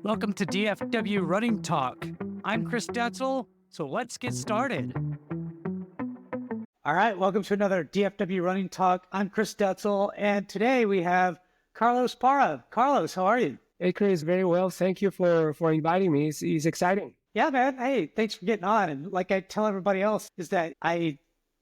Welcome to DFW Running Talk. I'm Chris Detzel, so let's get started. All right, welcome to another DFW Running Talk. I'm Chris Detzel, and today we have Carlos Parra. Carlos, how are you? Hey, Chris, very well. Thank you for inviting me. It's exciting. Yeah, man. Hey, thanks for getting on. And like I tell everybody else, is that I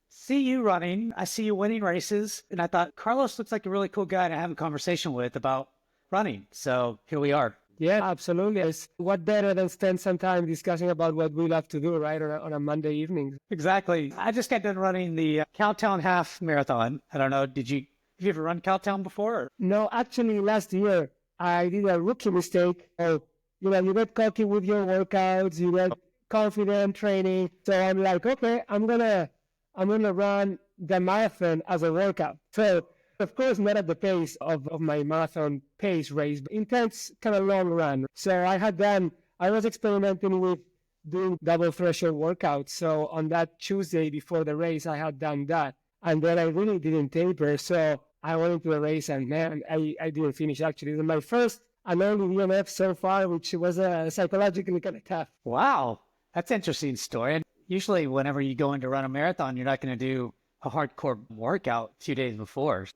see you running, I see you winning races, and I thought Carlos looks like a really cool guy to have a conversation with about running. So here we are. Yeah, absolutely. What better than spend some time discussing about what we love to do, right, on a Monday evening? Exactly. I just got done running the Cowtown Half Marathon. I don't know, have you ever run Cowtown before? Or? No, actually, last year, I did a rookie mistake. You get cocky with your workouts, you get confident training. So I'm like, okay, I'm gonna run the marathon as a workout. So of course, not at the pace of my marathon pace race, but intense, kind of long run. So I was experimenting with doing double threshold workouts. So on that Tuesday before the race, I had done that. And then I really didn't taper. So I went into the race and man, I didn't finish actually. It was my first and only DNF so far, which was psychologically kind of tough. Wow, that's an interesting story. And usually whenever you go in to run a marathon, you're not going to do a hardcore workout a few days before.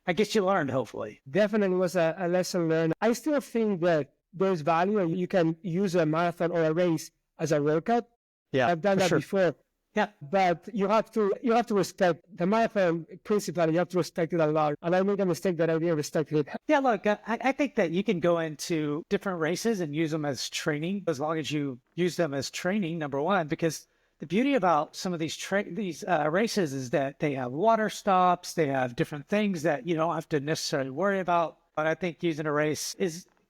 I guess you learned, hopefully. Definitely was a lesson learned. I still think that there's value and you can use a marathon or a race as a workout. Yeah, I've done that before. Yeah. But you have to respect the marathon principle. You have to respect it a lot. And I made a mistake that I didn't respect it. Yeah, look, I think that you can go into different races and use them as training, as long as you use them as training, number one, because the beauty about some of these races is that they have water stops, they have different things that you don't have to necessarily worry about. But I think using a race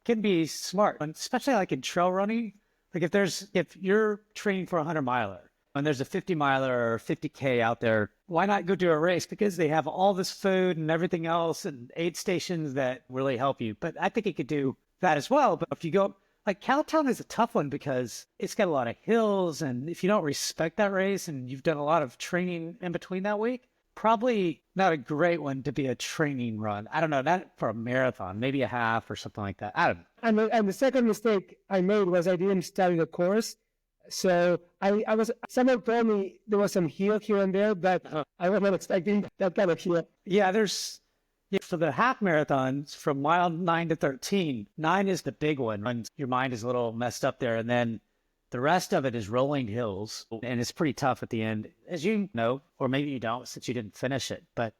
can be smart, and especially like in trail running. Like if you're training for a 100-miler and there's a 50-miler or 50K out there, why not go do a race? Because they have all this food and everything else and aid stations that really help you. But I think you could do that as well. But if you go, like Cowtown is a tough one because it's got a lot of hills. And if you don't respect that race and you've done a lot of training in between that week, probably not a great one to be a training run. I don't know, not for a marathon, maybe a half or something like that. I don't know. And the second mistake I made was I didn't study the course. So someone told me there was some hill here and there, but I was not expecting that kind of hill. Yeah, for the half marathons from mile 9 to 13, 9 is the big one. When your mind is a little messed up there. And then the rest of it is rolling hills. And it's pretty tough at the end, as you know, or maybe you don't since you didn't finish it. But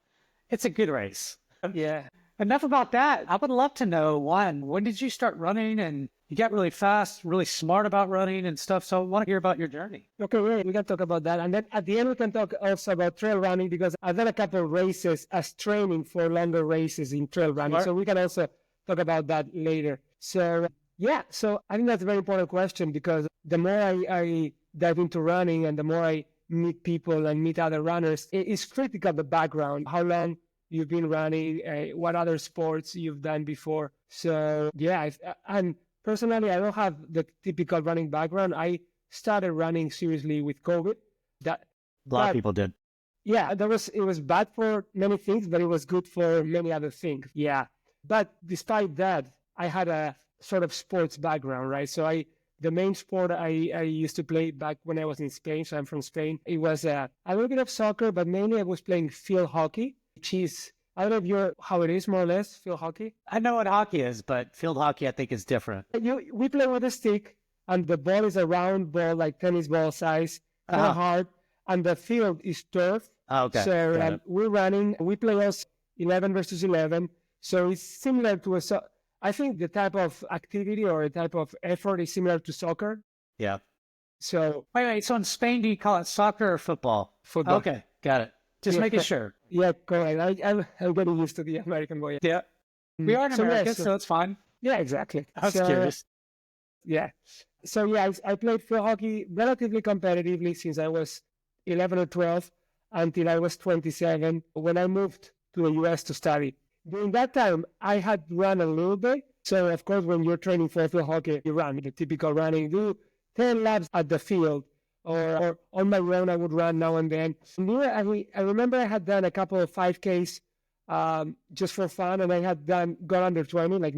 it's a good race. Yeah. Enough about that. I would love to know, when did you start running? And you got really fast, really smart about running and stuff. So I want to hear about your journey. Okay, we can talk about that. And then at the end, we can talk also about trail running because I've done a couple of races as training for longer races in trail running. Smart. So we can also talk about that later. So yeah, so I think that's a very important question because the more I dive into running and the more I meet people and meet other runners, it's critical, the background, how long you've been running, what other sports you've done before. So yeah, and personally, I don't have the typical running background. I started running seriously with COVID. A lot of people did. Yeah, it was bad for many things, but it was good for many other things. Yeah. But despite that, I had a sort of sports background, right? So the main sport I used to play back when I was in Spain, so I'm from Spain, it was a little bit of soccer, but mainly I was playing field hockey, which is, I don't know if you're how it is more or less, field hockey. I know what hockey is, but field hockey I think is different. We play with a stick, and the ball is a round ball, like tennis ball size, kind of hard, and the field is turf. Oh, okay. So we're running. We play us 11 versus 11. So it's similar to I think the type of activity or a type of effort is similar to soccer. Yeah. So wait. So in Spain, do you call it soccer or football? Football. Okay, got it. Just making sure. Yeah, correct. I'm getting used to the American way. Yeah. We are in America, so it's fine. Yeah, exactly. I was curious. Yeah. So yeah, I played field hockey relatively competitively since I was 11 or 12 until I was 27 when I moved to the US to study. During that time, I had run a little bit. So of course, when you're training for field hockey, you run the typical running, do 10 laps at the field. Or on my own, I would run now and then. I remember I had done a couple of 5Ks just for fun, and I had gone under 20, like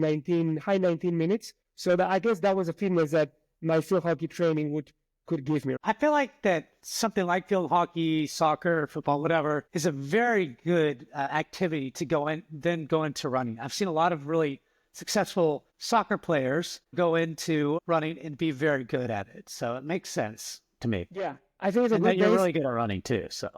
high 19 minutes. So I guess that was a fitness that my field hockey training could give me. I feel like that something like field hockey, soccer, football, whatever, is a very good activity to go into running. I've seen a lot of really successful soccer players go into running and be very good at it. So it makes sense to me. Yeah, I think it's a good You're base. really good at running too. So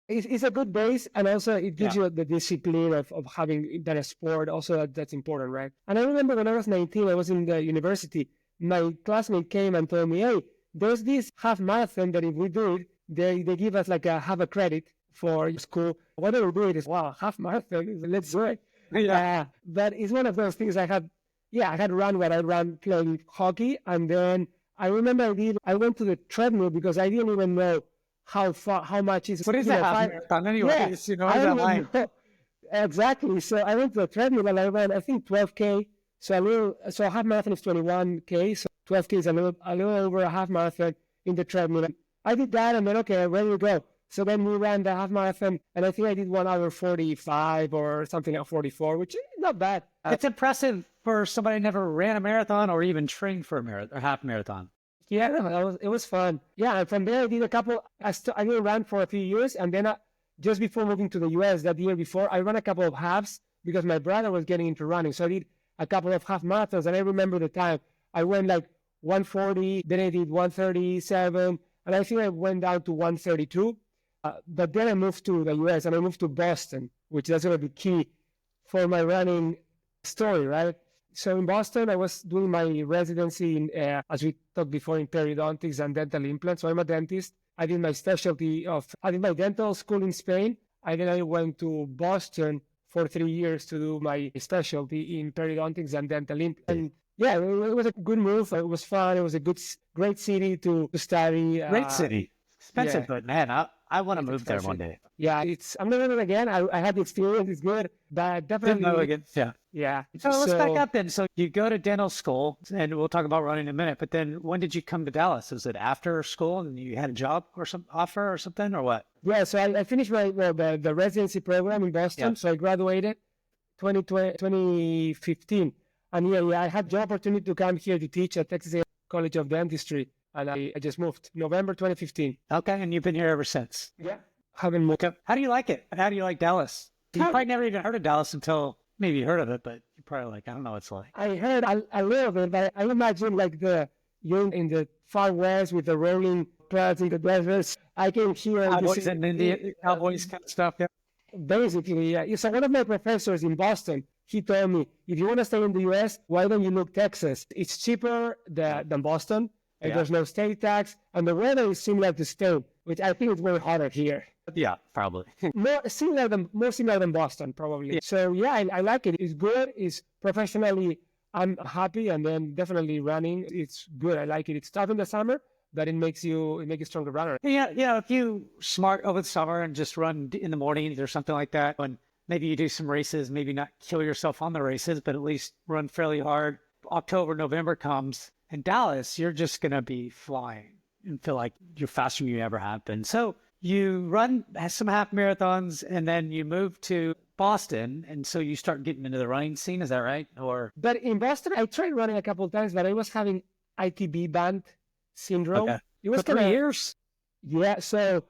It's a good base, and also it gives you the discipline of having that sport. Also, that's important, right? And I remember when I was 19, I was in the university. My classmate came and told me, "Hey, there's this half marathon that if we do it, they give us like half a credit for school. Whatever we do it is, wow, half marathon, let's do it." Yeah. But it's one of those things I had run where I ran playing hockey. And then I remember I went to the treadmill because I didn't even know how much is. What is that half marathon anyway? Yeah, I don't even know. Exactly. So I went to the treadmill and I ran, I think 12K. So a half marathon is 21K. So 12K is a little over a half marathon in the treadmill. I did that and then, okay, ready to go. So then we ran the half marathon, and I think I did 1 hour 45 or something like 44, which is not bad. It's impressive for somebody who never ran a marathon or even trained for a marathon or half marathon. Yeah, no, it was fun. Yeah, and from there I did a couple. I didn't run for a few years, and then just before moving to the US, that year before, I ran a couple of halves because my brother was getting into running. So I did a couple of half marathons, and I remember the time I went like 140, then I did 137, and I think I went down to 132. But then I moved to the US and I moved to Boston, which is going to be key for my running story, right? So in Boston, I was doing my residency in, as we talked before, in periodontics and dental implants. So I'm a dentist. I did my I did my dental school in Spain. And then I went to Boston for 3 years to do my specialty in periodontics and dental implants. And yeah, it was a good move. It was fun. It was a great city to study. Great city. Expensive, but man, I want to move there one day. Yeah, I'm not doing it again. I had the experience. It's good, but definitely. Yeah. So let's back up then. So you go to dental school, and we'll talk about running in a minute. But then when did you come to Dallas? Was it after school and you had a job or some offer or something, or what? Yeah, so I finished the residency program in Boston. Yeah. So I graduated 2015. And I had the opportunity to come here to teach at Texas College of Dentistry. And I just moved November 2015. Okay, and you've been here ever since? Yeah. Haven't moved. Okay. How do you like it? How do you like Dallas? You probably never even heard of Dallas until maybe you heard of it, but you're probably like, I don't know what it's like. I heard a little bit, but I imagine like you're in the far west with the rolling clouds in the deserts. I can hear Cowboys and Indian Cowboys kind of stuff. Yeah. Basically, yeah. So one of my professors in Boston, he told me, if you want to stay in the U.S., why don't you look Texas? It's cheaper than Boston. And there's no state tax, and the weather is similar to Spain, which I think is way hotter here. Yeah, probably. more similar than Boston, probably. Yeah. So yeah, I like it. It's good. It's professionally, I'm happy, and then definitely running. It's good. I like it. It's tough in the summer, but it makes you a stronger runner. Yeah. If you smart over the summer and just run in the mornings or something like that, and maybe you do some races, maybe not kill yourself on the races, but at least run fairly hard. October, November comes. In Dallas, you're just going to be flying and feel like you're faster than you ever have been. So you run some half marathons and then you move to Boston. And so you start getting into the running scene. Is that right? But in Boston, I tried running a couple of times, but I was having ITB band syndrome. Okay. It was for 3 years? Yeah. So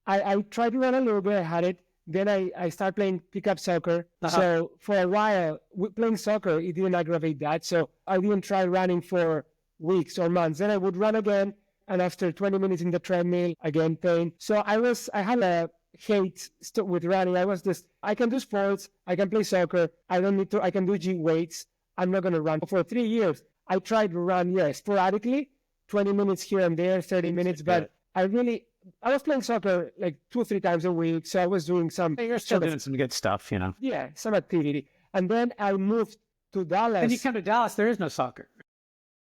I tried to run a little bit. I had it. Then I started playing pickup soccer. So for a while, playing soccer, it didn't aggravate that. So I didn't try running for weeks or months. Then I would run again, and after 20 minutes in the treadmill, again pain. So I had a hate with running. I can do sports, I can play soccer, I can do gym weights. I'm not gonna run. For 3 years, I tried to run, sporadically, 20 minutes here and there, 30 minutes, but I was playing soccer like 2 or 3 times a week, so I was doing some. You're still doing some good stuff, Yeah, some activity. And then I moved to Dallas. And you come to Dallas, there is no soccer.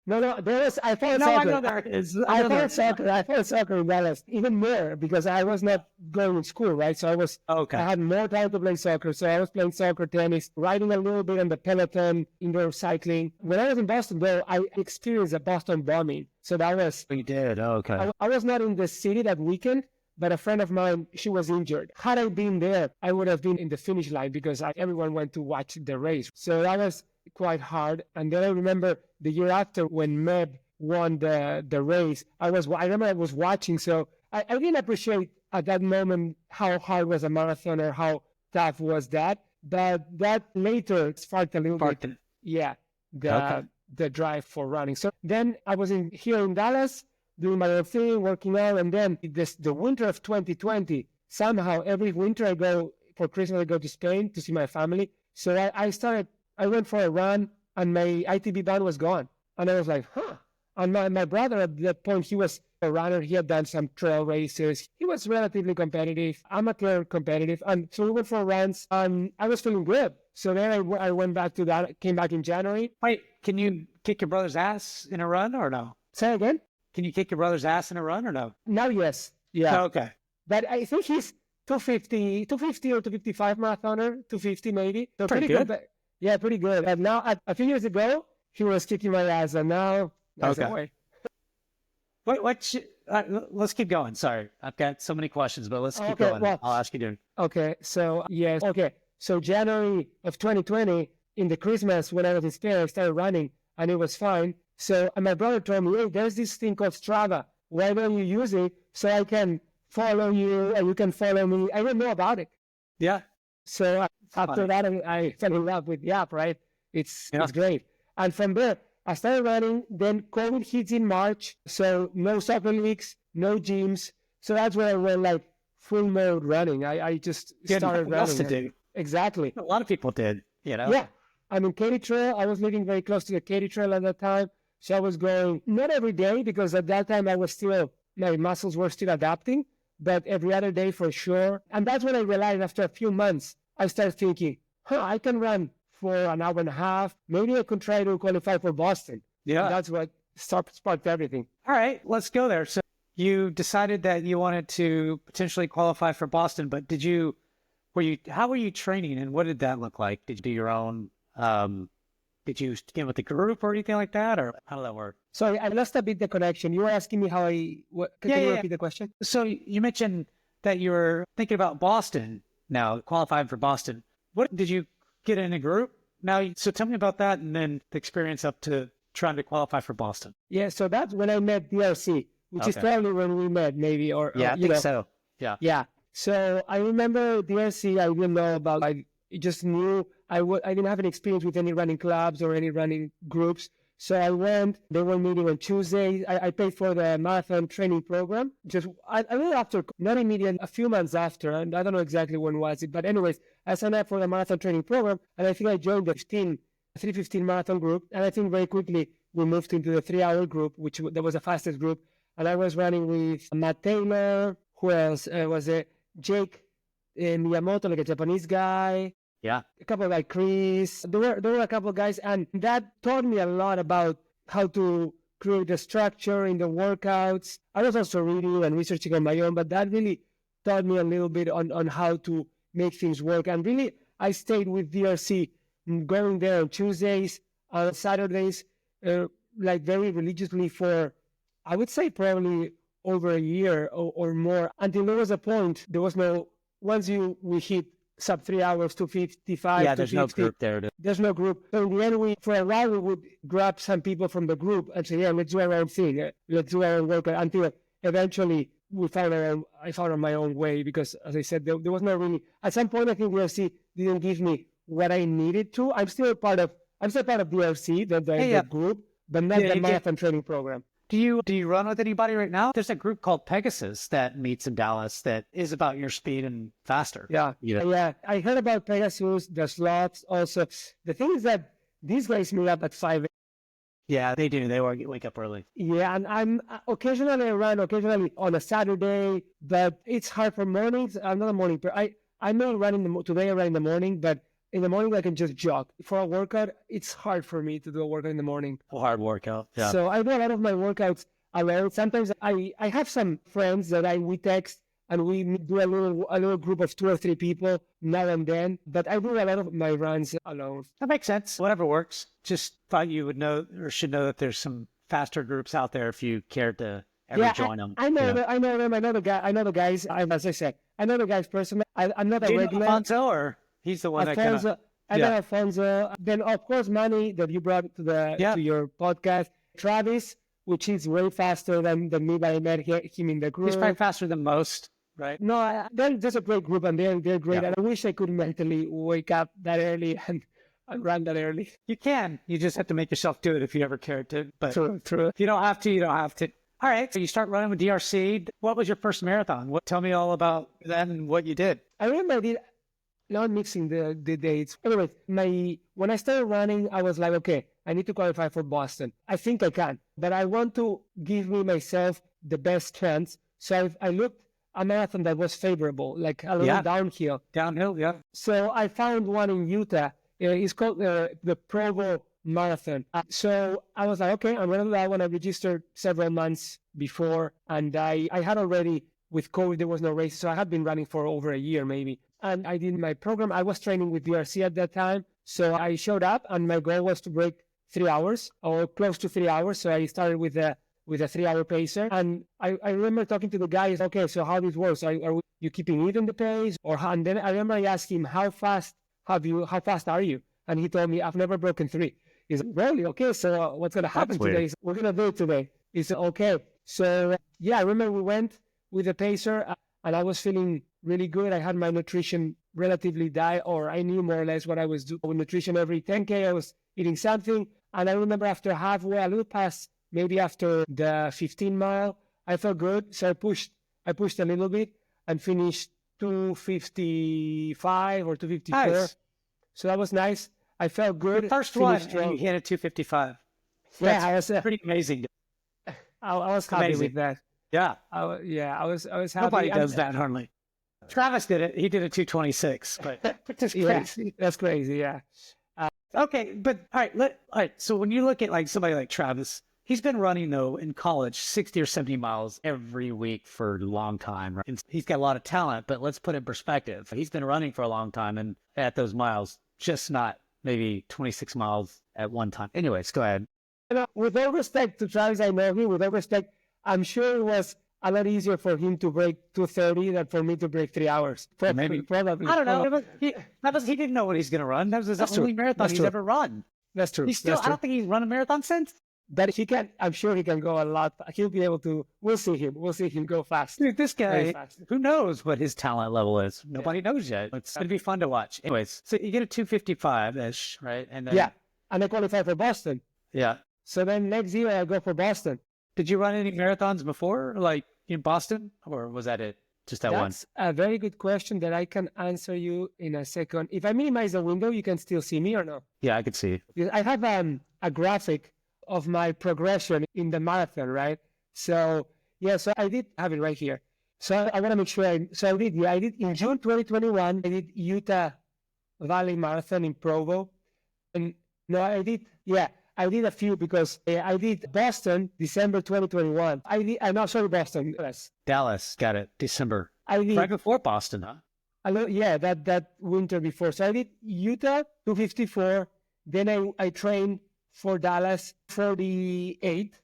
No, there is. I found soccer. I know there is. I found soccer in Dallas, even more, because I was not going to school, right? So I had more time to play soccer. So I was playing soccer, tennis, riding a little bit on the Peloton, indoor cycling. When I was in Boston, though, I experienced a Boston bombing. So that was... You did? Oh, okay. I was not in the city that weekend, but a friend of mine, she was injured. Had I been there, I would have been in the finish line because everyone went to watch the race. So that was quite hard. And then I remember the year after when Meb won the race, I remember I was watching. So I didn't appreciate at that moment how hard was a marathon or how tough was that. But that later sparked a little bit. Yeah, the drive for running. So then I was here in Dallas doing my own thing, working out, and then the winter of 2020, somehow every winter I go for Christmas, I go to Spain to see my family. So I went for a run, and my ITB band was gone. And I was like, huh. And my brother at that point, he was a runner. He had done some trail races. He was relatively competitive, amateur competitive. And so we went for runs, and I was feeling good. So then I went back to that, came back in January. Wait, can you kick your brother's ass in a run or no? Say again? Can you kick your brother's ass in a run or no? Now, yes. Yeah. Oh, okay. But I think he's 250 or 255 marathoner, 250 maybe. So pretty good. Yeah, pretty good. And now, a few years ago, he was kicking my ass, and now that's the way. Let's keep going. Sorry, I've got so many questions, but let's keep going. Well, I'll ask you to. Okay, so yes. Okay, so January of 2020, in the Christmas when I was in Spain, I started running, and it was fine. So and my brother told me, hey, there's this thing called Strava. Why don't you use it so I can follow you and you can follow me? I didn't know about it. Yeah. So after that, I fell in love with the app, right? It's great. And from there, I started running. Then COVID hits in March. So no soccer leagues, no gyms. So that's where I went like full mode running. I just started running. Else to do. Exactly. A lot of people did, Yeah. I mean, Katy Trail, I was living very close to the Katy Trail at that time. So I was going, not every day, because at that time my muscles were still adapting, but every other day for sure. And that's when I realized after a few months, I started thinking, I can run for an hour and a half. Maybe I could try to qualify for Boston. Yeah. And that's what sparked everything. All right, let's go there. So you decided that you wanted to potentially qualify for Boston, but how were you training, and what did that look like? Did you do your own, did you get with the group or anything like that, or how did that work? Sorry, I lost a bit the connection. You were asking me can you repeat the question? So you mentioned that you were thinking about Boston now, qualifying for Boston. What did you get in a group? So tell me about that, and then the experience up to trying to qualify for Boston. Yeah, so that's when I met DRC, which is probably when we met, maybe, or I think so. Yeah. Yeah. So I remember DRC. I didn't know about. I just knew I didn't have any experience with any running clubs or any running groups. So I went. They were meeting on Tuesday. I paid for the marathon training program. Just a little after, not immediate, a few months after, and I don't know exactly when was it. But anyways, I signed up for the marathon training program, and I think I joined the 3:15 marathon group. And I think very quickly we moved into the 3-hour group, which that was the fastest group. And I was running with Matt Taylor. Who else was it? Jake Miyamoto, like a Japanese guy. Yeah. A couple like Chris. There were a couple of guys, and that taught me a lot about how to create the structure in the workouts. I was also reading and researching on my own, but that really taught me a little bit on how to make things work. And really, I stayed with DRC, going there on Tuesdays, on Saturdays, like very religiously for, I would say probably over a year or more, until there was a point, once we hit sub 3 hours, 255. Yeah, there's no group there. There's no group. So in the end, for a while, we would grab some people from the group and say, yeah, let's do our own thing. Let's do our own workout, until eventually I found my own way, because as I said, there was no really, at some point, I think DRC didn't give me what I needed to. I'm still part of DRC, the group, but not the marathon training program. Do you run with anybody right now? There's a group called Pegasus that meets in Dallas that is about your speed and faster. Yeah. Yeah. I heard about Pegasus, the slots also. The thing is that these guys meet up at 5 a.m. Yeah, they do. They wake up early. Yeah, and I'm occasionally on a Saturday, but it's hard for mornings. I'm not a morning person. I'm not running today. I ran in the morning, but in the morning I can just jog. For a workout, it's hard for me to do a workout in the morning. A hard workout. Yeah. So I do a lot of my workouts alone. Sometimes I have some friends that we text, and we do a little group of 2 or 3 people now and then. But I do a lot of my runs alone. That makes sense. Whatever works. Just thought you would know or should know that there's some faster groups out there if you cared to ever join them. I know them. I know the guys. As I said, I know the guys personally. I'm not a regular. Alfonso, or he's the one that kind of... And Yeah. then Alfonso, then of course Manny that you brought to your podcast, Travis, which is way faster than me, but I met him in the group. He's probably faster than most, right? No, there's a great group and they're great. Yeah. And I wish I could mentally wake up that early and run that early. You can. You just have to make yourself do it if you ever cared to. But True. if you don't have to, you don't have to. All right. So you start running with DRC. What was your first marathon? Tell me all about that and what you did. I remember not mixing the dates. Anyway, when I started running, I was like, okay, I need to qualify for Boston. I think I can, but I want to give myself the best chance. So I looked a marathon that was favorable, like a little downhill. Downhill, yeah. So I found one in Utah. It's called the Provo Marathon. So I was like, okay, I'm going to do that one. I registered several months before, and I had already, with COVID, there was no race. So I had been running for over a year, maybe. And I did my program. I was training with DRC at that time. So I showed up, and my goal was to break 3 hours or close to 3 hours. So I started with a 3-hour pacer. And I remember talking to the guys, okay, so how this works? Are you keeping even the pace? And then I remember I asked him, how fast are you? And he told me, I've never broken 3. He's like, really? Okay, so what's going to happen today? Said, we're going to do it today. He said, okay. So yeah, I remember we went with the pacer and I was feeling really good. I had my nutrition relatively diet, or I knew more or less what I was doing with nutrition. Every 10K, I was eating something. And I remember after halfway, a little past, maybe after the 15 mile, I felt good. So I pushed a little bit and finished 2:55 or 2:54. Nice. So that was nice. I felt good. The first one, you hit a 2:55. Yeah, I was pretty amazing. I was happy with that. Yeah. I was happy. Nobody does that hardly. Travis did it. He did a 2:26, but which is crazy. Yeah, that's crazy. Yeah. Okay, but all right. So when you look at like somebody like Travis, he's been running though in college 60 or 70 miles every week for a long time. Right? And he's got a lot of talent, but let's put it in perspective. He's been running for a long time and at those miles, just not maybe 26 miles at one time. Anyways, go ahead. With all respect to Travis, I know him. With all respect, I'm sure it was a lot easier for him to break 2:30 than for me to break 3 hours. Probably. I don't know. He didn't know what he's going to run. That was his only marathon he's ever run. That's true. I don't think he's run a marathon since. But I'm sure he can go a lot. He'll be able to. We'll see him go fast. Dude, this guy, who knows what his talent level is? Nobody knows yet. It's going to be fun to watch. Anyways, so you get a 2:55-ish, right? And then, and I qualify for Boston. Yeah. So then next year I go for Boston. Did you run any marathons before, like in Boston? Or was that it? Just that one? That's a very good question that I can answer you in a second. If I minimize the window, you can still see me or no? Yeah, I could see. I have a graphic of my progression in the marathon, right? So so I did have it right here. So I want to make sure. I did in June 2021. I did Utah Valley Marathon in Provo, and I did a few because I did Boston December 2021. Boston, Dallas, got it. December. I did right before Boston, huh? That winter before. So I did Utah 2:54. Then I trained for Dallas 48.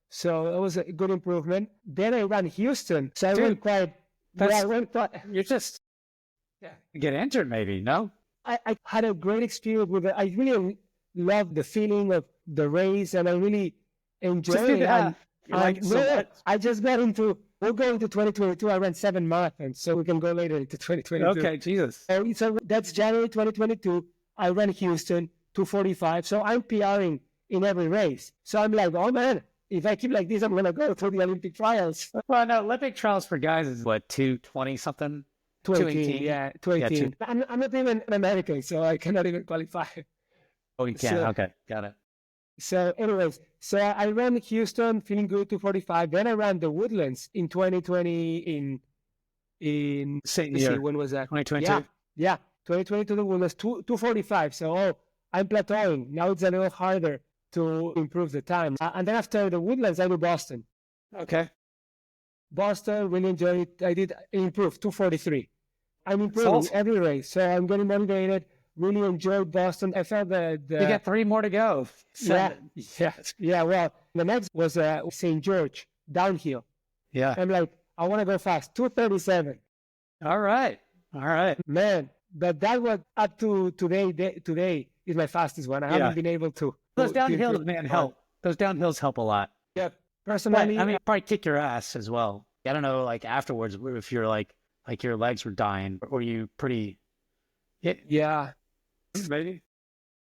So it was a good improvement. Then I ran Houston. So I went quite. You're just get injured, maybe, no? I had a great experience with it. I really loved the feeling of the race, and I really enjoyed it. I just got into. We'll go into 2022. I ran 7 marathons, so we can go later into 2022. Okay, Jesus. So that's January 2022. I ran Houston 2:45. So I'm PRing in every race. So I'm like, oh man, if I keep like this, I'm gonna go for the Olympic trials. Well, no, Olympic trials for guys is what, 2:20 something? 2:18. Yeah, 2:18. I'm not even an American, so I cannot even qualify. Oh, you can't. Okay, got it. So anyways, I ran Houston feeling good 2:45. Then I ran the Woodlands in 2020 in same year. When was that? 2022. Yeah, 2022 the Woodlands 2:45. So I'm plateauing. Now it's a little harder to improve the time. And then after the Woodlands, I do Boston. Okay. Boston, really enjoyed it. I did improve 2:43. I'm improving every race, so I'm getting motivated. Really enjoyed Boston. I felt that you got 3 more to go. Yeah. Well, the next was St. George downhill. Yeah. I'm like, I want to go fast. 2:37. All right. Man, But that was up to today is my fastest one. I haven't been able to. Those downhills, man, help. Those downhills help a lot. Yeah. Personally, I mean, probably kick your ass as well. I don't know, like afterwards, if you're like your legs were dying, or you pretty. Yeah. Maybe.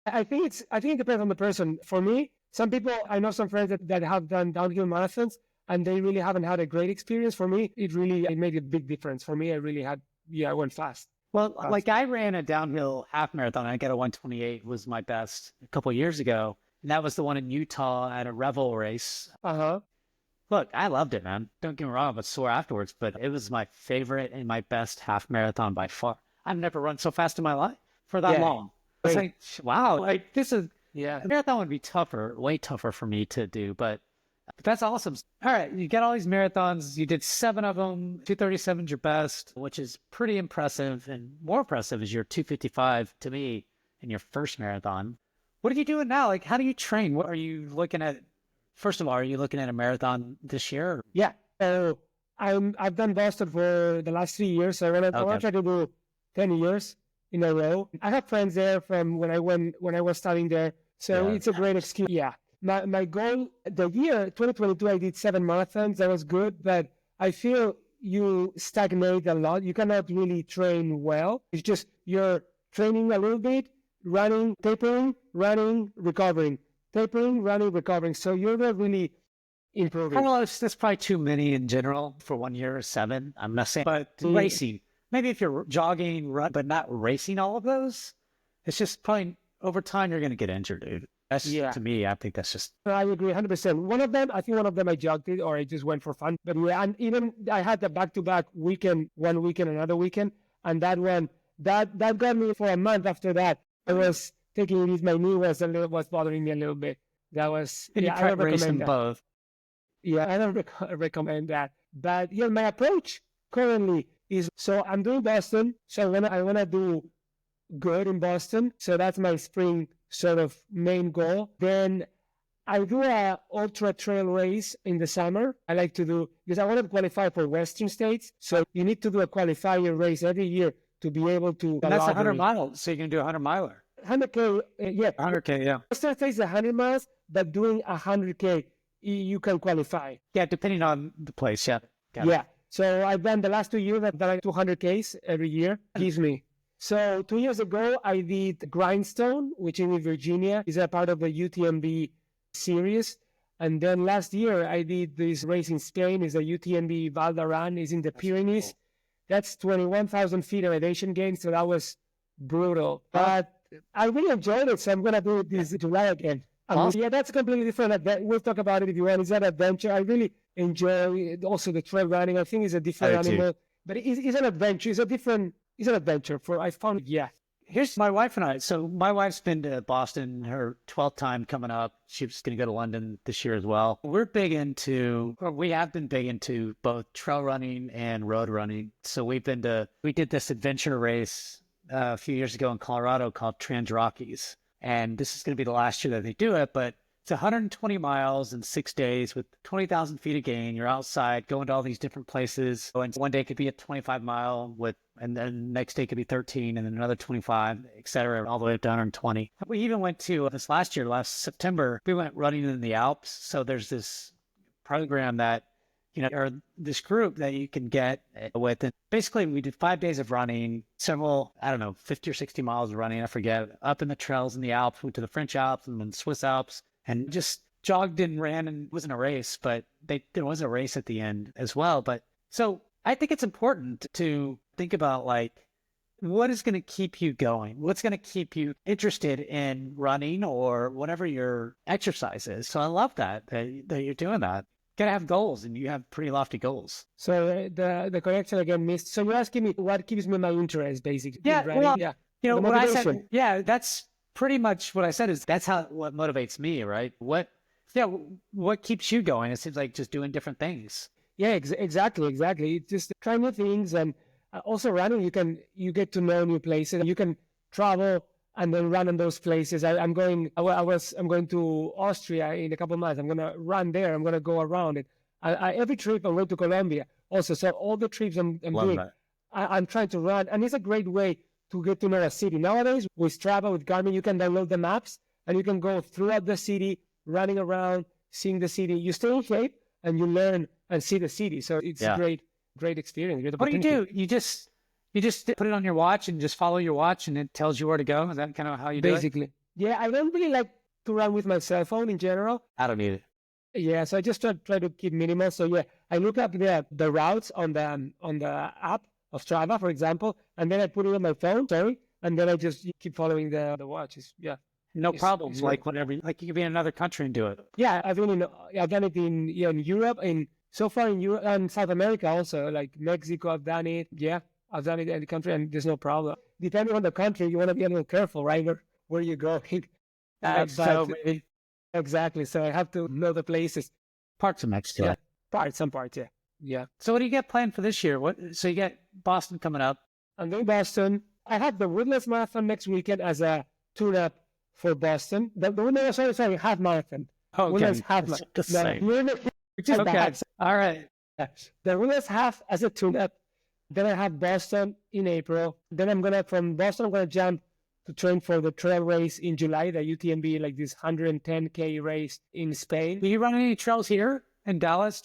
I think it depends on the person. For me, some people, I know some friends that have done downhill marathons and they really haven't had a great experience. For me, it made a big difference. For me, I went fast. Well, like I ran a downhill half marathon. I got a 1:28 was my best a couple of years ago. And that was the one in Utah at a Revel race. Look, I loved it, man. Don't get me wrong, I was sore afterwards, but it was my favorite and my best half marathon by far. I've never run so fast in my life for that long. I was like, wow, like this is, a marathon would be tougher, way tougher for me to do, but that's awesome. All right, you got all these marathons. You did 7 of them. 2:37 is your best, which is pretty impressive. And more impressive is your 2:55 to me in your first marathon. What are you doing now? Like, how do you train? What are you looking at? First of all, are you looking at a marathon this year? Yeah. I've done Boston for the last 3 years. So I want to try to do 10 years in a row. I have friends there from when I was studying there. So it's a great excuse. Yeah. My goal, the year 2022, I did 7 marathons. That was good, but I feel you stagnate a lot. You cannot really train well. It's just you're training a little bit, running, tapering, running, recovering, tapering, running, recovering. So you're not really improving. Well, that's probably too many in general for 1 year or 7. I'm not saying, but racing. Maybe if you're jogging, run, but not racing all of those, it's just probably over time you're going to get injured, dude. That's to me, I think that's just. I agree 100%. One of them I jogged it or I just went for fun. But and even I had the back-to-back weekend, one weekend, another weekend. And that one, that got me for a month after that. I was taking it easy. My knee was bothering me a little bit. That was, I don't recommend that. Both. Yeah, I don't recommend that. But my approach currently is, so I'm doing Boston. So I want to do good in Boston. So that's my spring sort of main goal. Then I do a ultra-trail race in the summer. I like to do, because I want to qualify for Western states. So you need to do a qualifier race every year to be able to. And that's 100 miles. So you can do a 100-miler. 100K, yeah. 100K, yeah. Western states is 100 miles, but doing 100K, you can qualify. Yeah, depending on the place, yeah. So I've done the last 2 years, I've done 200Ks every year. Gives me. So 2 years ago, I did Grindstone, which is in Virginia, is a part of the UTMB series. And then last year, I did this race in Spain, is a UTMB Valdaran, is in the Pyrenees. Cool. That's 21,000 feet elevation gain, so that was brutal. But I really enjoyed it, so I'm going to do it this July again. Awesome. Yeah, that's completely different. We'll talk about it if you want. It's an adventure. I really enjoy also the trail running. I think it's a different animal. But it's an adventure. It's an adventure I found, Here's my wife and I. So my wife's been to Boston, her 12th time coming up. She's going to go to London this year as well. We have been big into both trail running and road running. So we did this adventure race a few years ago in Colorado called Trans Rockies. And this is going to be the last year that they do it, but it's 120 miles in 6 days with 20,000 feet of gain. You're outside going to all these different places. And one day could be a 25-mile and then next day could be 13 and then another 25, et cetera, all the way up to 120. We even went to this last September, we went running in the Alps. So there's this program that, or this group that you can get with. And basically, we did 5 days of running, several, 50 or 60 miles of running, I forget, up in the trails in the Alps, went to the French Alps and then Swiss Alps, and just jogged and ran, and it wasn't a race, but there was a race at the end as well. But so I think it's important to think about, like, what is going to keep you going? What's going to keep you interested in running or whatever your exercise is? So I love that you're doing that. Got to have goals, and you have pretty lofty goals. So the connection again missed. So you're asking me what keeps me my interest, basically. Yeah, well, what I said, that's pretty much what I said. Is that's what motivates me, right? What keeps you going? It seems like just doing different things. Yeah, exactly. It's just trying new things, and also running. You get to know new places. You can travel and then run in those places. I'm going to Austria in a couple of months. I'm going to run there. I'm going to go around it. Every trip I'm going to Colombia also. So all the trips I'm doing, I'm trying to run. And it's a great way to get to know a city. Nowadays, with Strava, with Garmin, you can download the maps and you can go throughout the city, running around, seeing the city. You stay in shape and you learn and see the city. So it's a great experience. Great What do you opportunity. do? You just put it on your watch and just follow your watch and it tells you where to go? Is that kind of how you do it? Basically. Yeah, I don't really like to run with my cell phone in general. I don't need it. Yeah, so I just try to keep minimal. So yeah, I look up the routes on the app of Strava, for example, and then I put it on my phone, and then I just keep following the watches. Yeah. No It's- problem. it's Like whenever, like you could be in another country and do it. Yeah, I've done it in Europe, so far in Europe and South America also, like Mexico. I've done it. Yeah, I've done it in the country, and there's no problem. Depending on the country, you want to be a little careful, right? Where you go. So maybe Exactly. So I have to know the places. parts of Mexico. Yeah, some parts. Yeah, yeah. So what do you get planned for this year? So you got Boston coming up. I'm going Boston. I have the Woodlands Marathon next weekend as a tune-up for Boston. Sorry, half marathon. Oh, okay. Woodlands half It's marathon. the same. Okay. All right. The Woodlands half as a tune-up. Then I have Boston in April. Then from Boston, I'm gonna jump to train for the trail race in July, the UTMB, like this 110K race in Spain. Do you run any trails here in Dallas?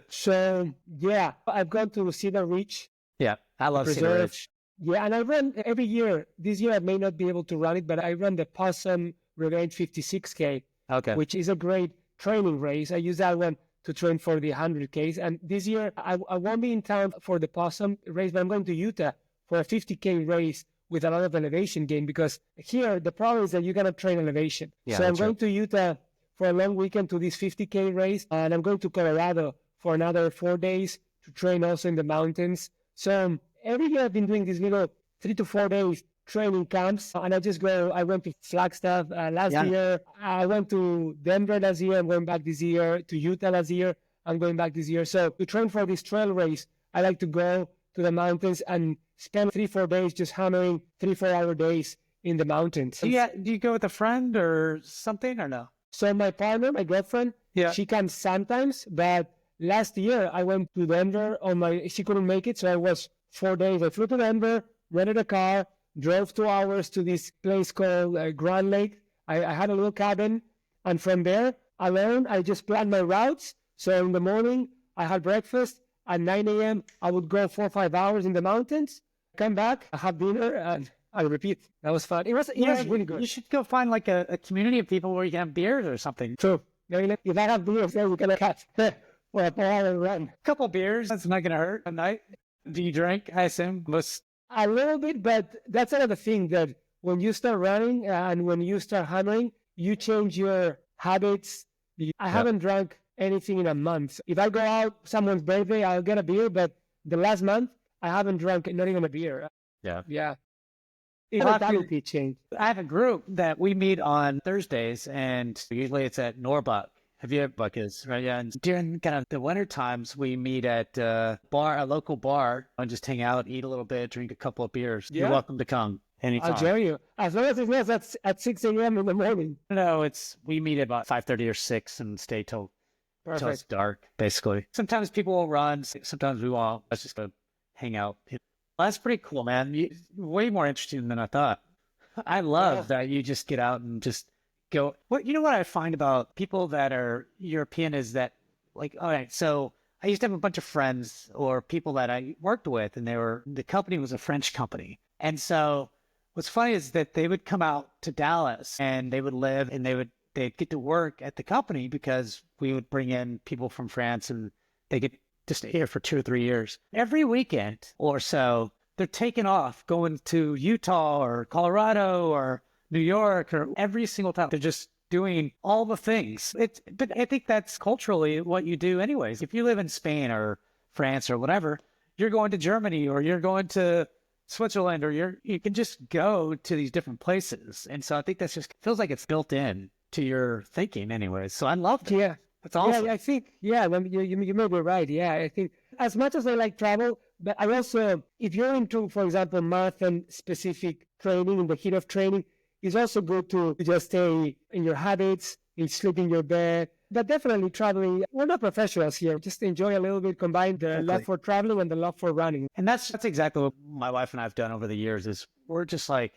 So yeah, I've gone to Cedar Ridge. Yeah, I love Cedar Preserve. Ridge. Yeah, and I run every year. This year I may not be able to run it, but I run the Possum Revenge 56K, Okay. which is a great training race. I use that one to train for the 100Ks. And this year I won't be in town for the Possum race, but I'm going to Utah for a 50K race with a lot of elevation gain, because here the problem is that you're going to train elevation. Yeah, so I'm that's going right. to Utah for a long weekend to this 50K race, and I'm going to Colorado for another 4 days to train also in the mountains. So every year I've been doing these little 3 to 4 days training camps, and I went to Flagstaff last year. I went to Denver last year. I'm going back this year. To Utah last year. I'm going back this year. So to train for this trail race, I like to go to the mountains and spend 3-4 days just hammering 3-4 hour days in the mountains. Do you go with a friend or something or no? So my partner, my girlfriend, she comes sometimes, but last year I went to Denver she couldn't make it, so I was 4 days. I flew to Denver, rented a car, drove 2 hours to this place called Grand Lake. I had a little cabin, and from there, alone, I just planned my routes. So in the morning, I had breakfast. At 9 a.m., I would go 4 or 5 hours in the mountains, come back, have dinner, and I repeat. That was fun. It was really good. You should go find like a community of people where you can have beers or something. True. If I have beers there, we're going to catch for a 4 hour run. A couple beers, that's not going to hurt at night. Do you drink? I assume most. A little bit, but that's another thing, that when you start running and when you start hammering, you change your habits. I haven't drunk anything in a month. If I go out someone's birthday, I'll get a beer, but the last month I haven't drunk not even a beer. Yeah. Mentality change. I have a group that we meet on Thursdays, and usually it's at Norbuck. Have you ever Buckers, right? Yeah. And during kind of the winter times, we meet at a local bar, and just hang out, eat a little bit, drink a couple of beers. You're welcome to come anytime. I'll join you. As long as it's not at 6 a.m. in the morning. No, we meet at about 5:30 or 6 and stay till it's dark, basically. Sometimes people will run, sometimes we won't. Let's just go hang out. Well, that's pretty cool, man. Way more interesting than I thought. I love that you just get out and just go. You know what I find about people that are European is that, like, all right, so I used to have a bunch of friends or people that I worked with, and the company was a French company. And so what's funny is that they would come out to Dallas and they would live and they'd get to work at the company because we would bring in people from France and they get to stay here for 2 or 3 years. Every weekend or so, they're taking off, going to Utah or Colorado or New York, or every single time. They're just doing all the things. But I think that's culturally what you do anyways. If you live in Spain or France or whatever, you're going to Germany or you're going to Switzerland, or you can just go to these different places. And so I think that's just feels like it's built in to your thinking anyways. So I love it. Yeah. That's awesome. Yeah, I think, you may be right. Yeah, I think as much as I like travel, but I also, if you're into, for example, marathon-specific training, in the heat of training, it's also good to just stay in your habits, in sleep in your bed, But definitely traveling, we're not professionals here. Just enjoy a little bit, combine the love for traveling and the love for running. And that's exactly what my wife and I have done over the years is we're just like,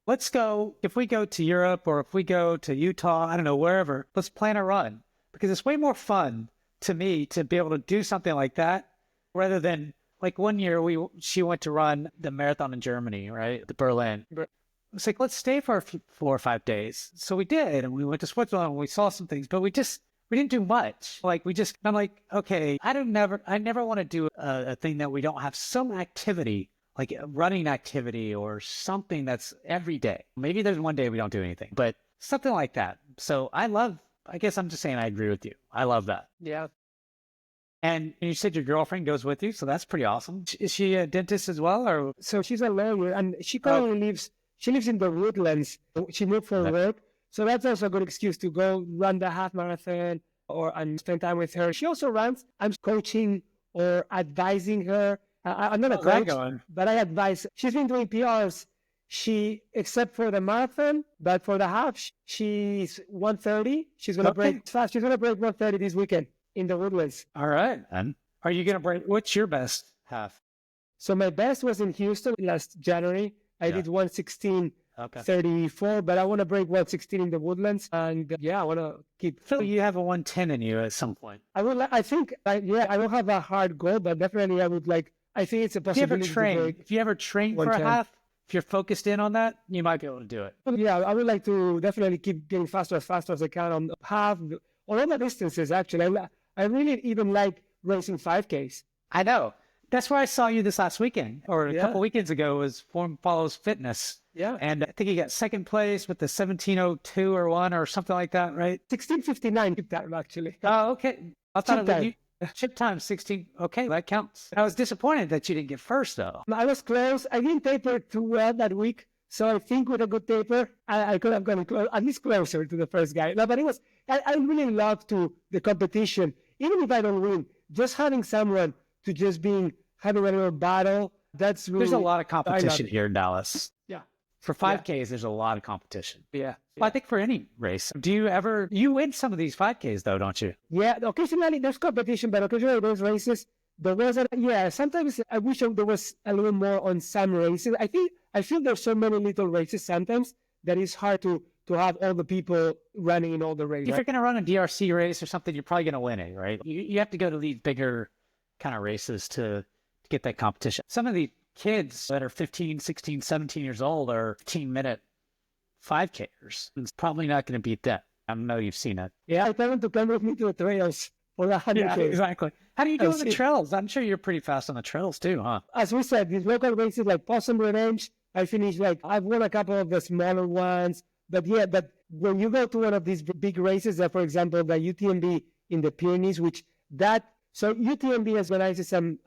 let's go, if we go to Europe or if we go to Utah, I don't know, wherever, let's plan a run. Because it's way more fun to me to be able to do something like that rather than like one year she went to run the marathon in Germany, right? The Berlin. It's like, let's stay for 4 or 5 days. So we did, and we went to Switzerland and we saw some things, but we didn't do much. Like I'm like, okay, I never want to do a thing that we don't have some activity, like a running activity or something that's every day. Maybe there's one day we don't do anything, but something like that. So I guess I'm just saying I agree with you. I love that. Yeah. And you said your girlfriend goes with you, so that's pretty awesome. Is she a dentist as well, or? So she's a lawyer, and she currently lives in the Woodlands. She moved for work. So that's also a good excuse to go run the half marathon and spend time with her. She also runs. I'm coaching or advising her. I'm not a coach, but I advise. She's been doing PRs. Except for the marathon, but for the half, she's 1:30. She's going to break fast. She's going to break 1:30 this weekend in the Woodlands. All right. And are you going to break, what's your best half? So my best was in Houston last January. I did 1:16.34, but I want to break 1:16 in the Woodlands. And I want to keep. So you have a 1:10 in you at some point. I don't have a hard goal, but definitely I would like, I think it's a possibility. If you ever train for a half, if you're focused in on that, you might be able to do it. Yeah, I would like to definitely keep getting faster as fast as I can on half, on all the distances, actually. I really even like racing 5Ks. I know. That's where I saw you this last weekend, or a couple weekends ago, was Form Follows Fitness. Yeah. And I think you got second place with the 17:02 or 1 or something like that, right? 16:59 time, actually. Oh, okay. I thought chip time 16. Okay, that counts. I was disappointed that you didn't get first, though. I was close. I didn't taper too well that week. So I think with a good taper, I could have gone at least closer to the first guy. No, but I really love the competition. Even if I don't win, just having someone to just having a little battle, that's really... There's a lot of competition here in Dallas. Yeah. For 5Ks, there's a lot of competition. Yeah. Well, I think for any race. You win some of these 5Ks though, don't you? Yeah, occasionally there's competition, but occasionally those races, sometimes I wish there was a little more on some races. I feel there's so many little races sometimes that it's hard to have all the people running in all the races. If you're going to run a DRC race or something, you're probably going to win it, right? You have to go to these bigger kind of races to get that competition. Some of the kids that are 15, 16, 17 years old are 15-minute 5Kers. It's probably not going to beat that. I know you've seen it. Yeah, I tell them to come with me to the trails for the 100K. Yeah, exactly. How do you do on the trails? I'm sure you're pretty fast on the trails too, huh? As we said, these local races like Possum Revenge, I've won a couple of the smaller ones. But when you go to one of these big races, for example, the UTMB in the Pyrenees, so UTMB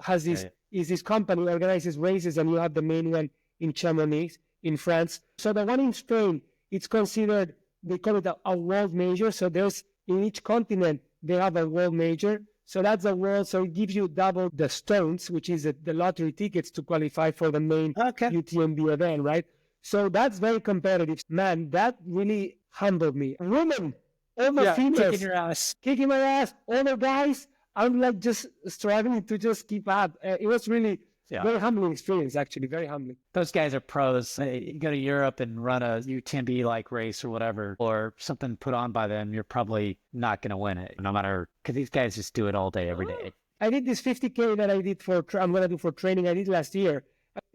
is this company organizes races, and you have the main one in Chamonix in France. So the one in Spain, it's considered, they call it a world major. So there's in each continent, they have a world major. So that's a world. So it gives you double the stones, which is the lottery tickets to qualify for the main UTMB event, right? So that's very competitive. Man, that really humbled me. Women, all the females, kicking my ass, all the guys, I'm like just struggling to just keep up. It was really very humbling experience, actually, very humbling. Those guys are pros. You go to Europe and run a UTMB-like race or whatever, or something put on by them, you're probably not going to win it, no matter, because these guys just do it all day, every day. I did this 50K that I did I'm going to do for training. I did last year.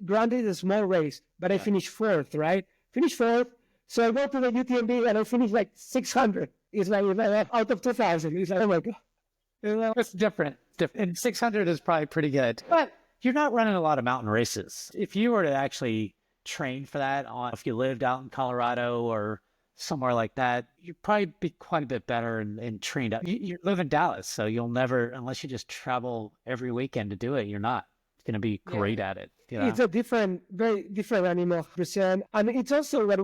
Granted, it's a small race, but I finished fourth, right? So I go to the UTMB and I finished like 600. It's like out of 2,000. It's like, oh my God. It's different. And 600 is probably pretty good. But you're not running a lot of mountain races. If you were to actually train for that, if you lived out in Colorado or somewhere like that, you'd probably be quite a bit better and trained up. You live in Dallas, so you'll never, unless you just travel every weekend to do it, you're not going to be great at it. You know? It's a very different animal, Christian. And it's also what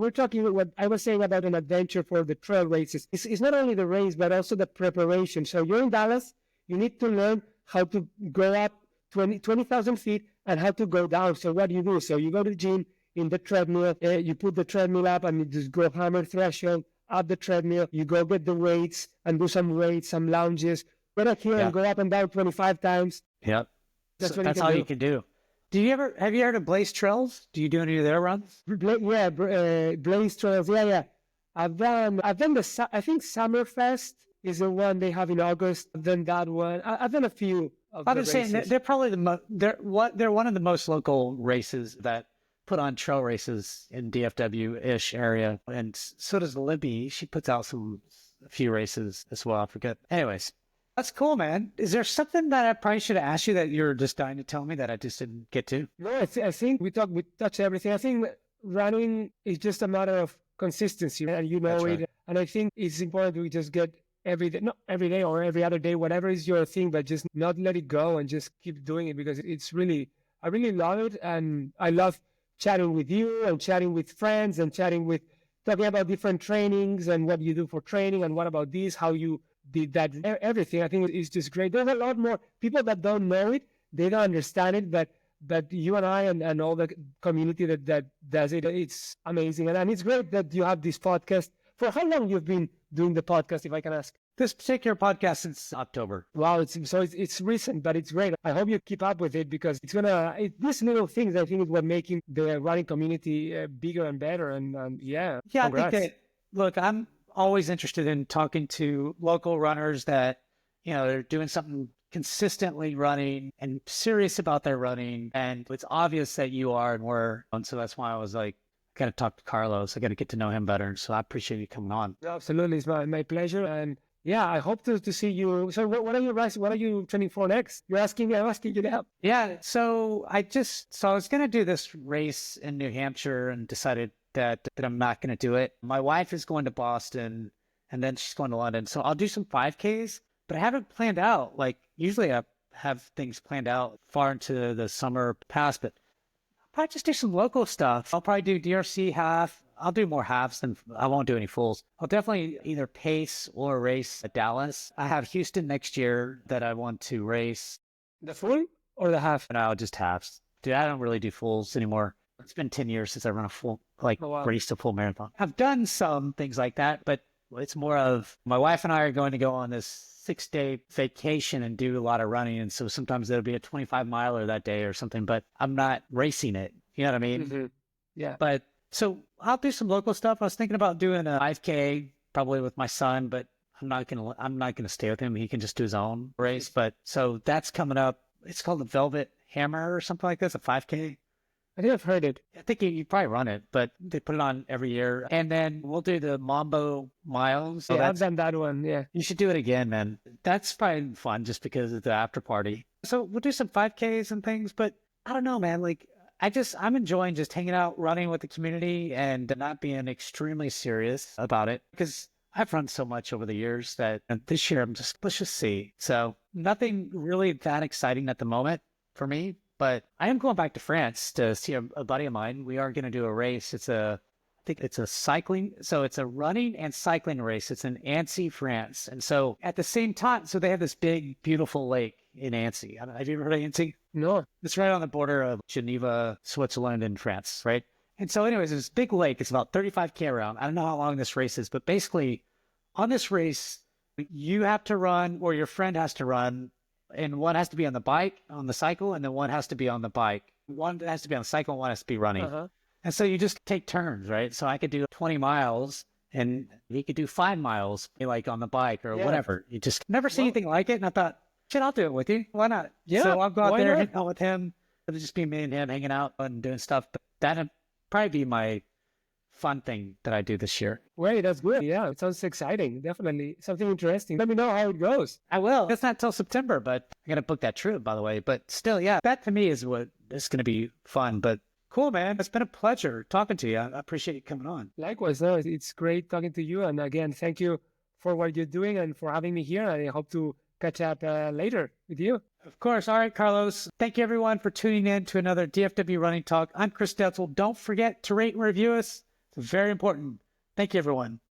I was saying about an adventure for the trail races. It's not only the race, but also the preparation. So you're in Dallas, you need to learn how to go up 20,000 feet and how to go down. So what do you do? So you go to the gym in the treadmill, you put the treadmill up and you just go hammer threshold at the treadmill, you go get the weights and do some weights, some lunges, get up here Yeah. and go up and down 25 times. Yep. That's So what that's you can all do. you can do. Have you heard of Blaze Trails? Do you do any of their runs? Blaze Trails. Yeah. I've done I think Summerfest is the one they have in August. I've done that one. I've done a few of I the was saying races. they're probably they're one of the most local races that put on trail races in DFW-ish area, and so does Libby. She puts out a few races as well. I forget. Anyways, that's cool, man. Is there something that I probably should have asked you that you're just dying to tell me that I just didn't get to? No, I think we touched everything. I think running is just a matter of consistency, and you know That's it. right. And I think it's important to just get every day, not every day or every other day, whatever is your thing, but just not let it go and just keep doing it, because I really love it. And I love chatting with you and chatting with friends and talking about different trainings and what you do for training and what about this, how you did that, everything. I think it's just great. There's a lot more people that don't know it, they don't understand it, but you and I and all the community that does it, it's amazing. And it's great that you have this podcast. For how long you've been doing the podcast, if I can ask? This particular podcast since October. Wow, it's recent, but it's great. I hope you keep up with it, because these little things, I think, is what making the running community bigger and better. And yeah, congrats. I think look, I'm always interested in talking to local runners that, they're doing something consistently running and serious about their running. And it's obvious that you are and were. And so that's why I was like, I got to talk to Carlos. I got to get to know him better. So I appreciate you coming on. Absolutely. It's my pleasure. And yeah, I hope to see you. So what are you racing? What are you training for next? I'm asking you now. Yeah. So I was going to do this race in New Hampshire and decided that I'm not going to do it. My wife is going to Boston and then she's going to London. So I'll do some 5Ks, but I haven't planned out. Like usually I have things planned out far into the summer past, but I'll probably just do some local stuff. I'll probably do DRC half. I'll do more halves than I won't do any fulls. I'll definitely either pace or race at Dallas. I have Houston next year that I want to race. The full or the half? No, just halves. Dude, I don't really do fulls anymore. It's been 10 years since I run a full, raced a full marathon. I've done some things like that, but it's more of my wife and I are going to go on this 6-day vacation and do a lot of running. And so sometimes there'll be a 25 miler that day or something, but I'm not racing it. You know what I mean? Mm-hmm. Yeah. But so I'll do some local stuff. I was thinking about doing a 5K probably with my son, but I'm not gonna stay with him. He can just do his own race. But so that's coming up. It's called the Velvet Hammer or something like this, a 5K. I think I've heard it. I think you probably run it, but they put it on every year. And then we'll do the Mambo Miles. So I've done that one. Yeah. You should do it again, man. That's probably fun just because of the after party. So we'll do some 5Ks and things, but I don't know, man. Like I'm enjoying just hanging out, running with the community and not being extremely serious about it, because I've run so much over the years that this year let's just see. So nothing really that exciting at the moment for me, but I am going back to France to see a buddy of mine. We are going to do a race. I think it's a cycling. So it's a running and cycling race. It's in Annecy, France. And so at the same time, so they have this big, beautiful lake in Annecy. Have you ever heard of Annecy? No. It's right on the border of Geneva, Switzerland, and France, right? And so anyways, this big lake, it's about 35K around. I don't know how long this race is, but basically on this race, you have to run or your friend has to run, and one has to be on the cycle, and then one has to be on the bike. One has to be on the cycle, and one has to be running. Uh-huh. And so you just take turns, right? So I could do 20 miles and he could do 5 miles, like on the bike or whatever. You just never see anything like it. And I thought, shit, I'll do it with you. Why not? Yeah. So I'll go out there, not? hang out with him. It'll just be me and him hanging out and doing stuff. But that'd probably be my fun thing that I do this year. Wait, that's good. Yeah, it sounds exciting. Definitely something interesting. Let me know how it goes. I will. It's not till September, but I got to book that trip, by the way. But still, yeah, that to me is what is going to be fun. But cool, man. It's been a pleasure talking to you. I appreciate you coming on. Likewise. No, it's great talking to you. And again, thank you for what you're doing and for having me here. I hope to catch up later with you. Of course. All right, Carlos. Thank you, everyone, for tuning in to another DFW Running Talk. I'm Chris Detzel. Don't forget to rate and review us. It's very important. Thank you, everyone.